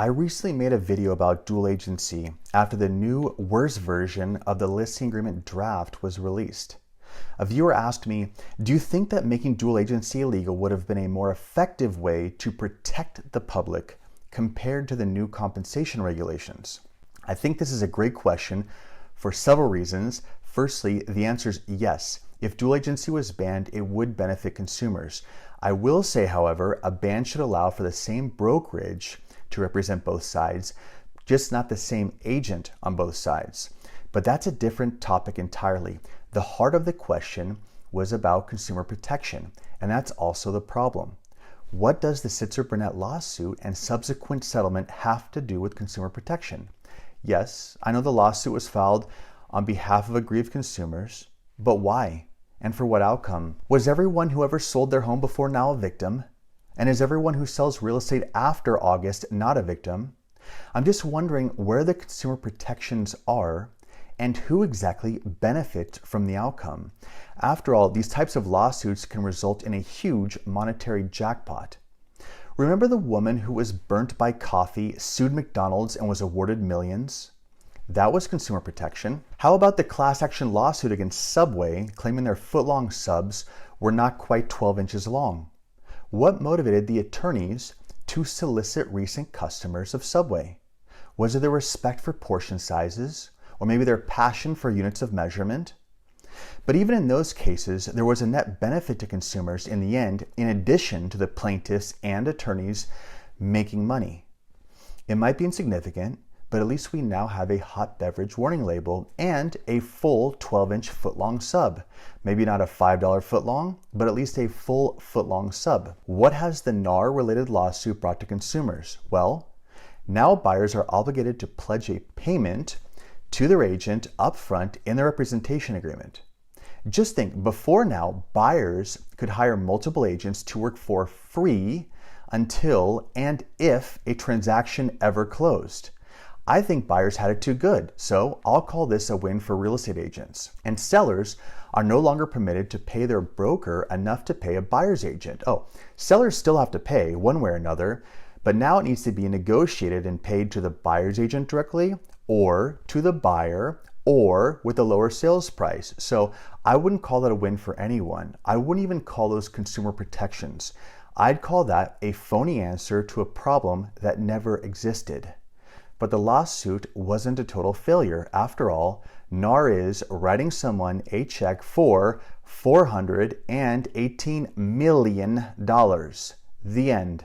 I recently made a video about dual agency after the new, worse version of the listing agreement draft was released. A viewer asked me, do you think that making dual agency illegal would have been a more effective way to protect the public compared to the new compensation regulations? I think this is a great question for several reasons. Firstly, the answer is yes. If dual agency was banned, it would benefit consumers. I will say, however, a ban should allow for the same brokerage to represent both sides, just not the same agent on both sides. But that's a different topic entirely. The heart of the question was about consumer protection, and that's also the problem. What does the Sitzer-Burnett lawsuit and subsequent settlement have to do with consumer protection? Yes, I know the lawsuit was filed on behalf of aggrieved consumers, but why? And for what outcome? Was everyone who ever sold their home before now a victim? And is everyone who sells real estate after August not a victim? I'm just wondering where the consumer protections are and who exactly benefits from the outcome. After all, these types of lawsuits can result in a huge monetary jackpot. Remember the woman who was burnt by coffee, sued McDonald's, and was awarded millions? That was consumer protection. How about the class action lawsuit against Subway, claiming their foot-long subs were not quite 12 inches long? What motivated the attorneys to solicit recent customers of Subway? Was it their respect for portion sizes, or maybe their passion for units of measurement? But even in those cases, there was a net benefit to consumers in the end, in addition to the plaintiffs and attorneys making money. It might be insignificant, but at least we now have a hot beverage warning label and a full 12-inch foot-long sub. Maybe not a $5 footlong, but at least a full foot-long sub. What has the NAR-related lawsuit brought to consumers? Well, now buyers are obligated to pledge a payment to their agent upfront in their representation agreement. Just think, before now, buyers could hire multiple agents to work for free until and if a transaction ever closed. I think buyers had it too good, so I'll call this a win for real estate agents. And sellers are no longer permitted to pay their broker enough to pay a buyer's agent. Oh, sellers still have to pay one way or another, but now it needs to be negotiated and paid to the buyer's agent directly, or to the buyer, or with a lower sales price. So I wouldn't call that a win for anyone. I wouldn't even call those consumer protections. I'd call that a phony answer to a problem that never existed. But the lawsuit wasn't a total failure. After all, NAR is writing someone a check for $418 million. The end.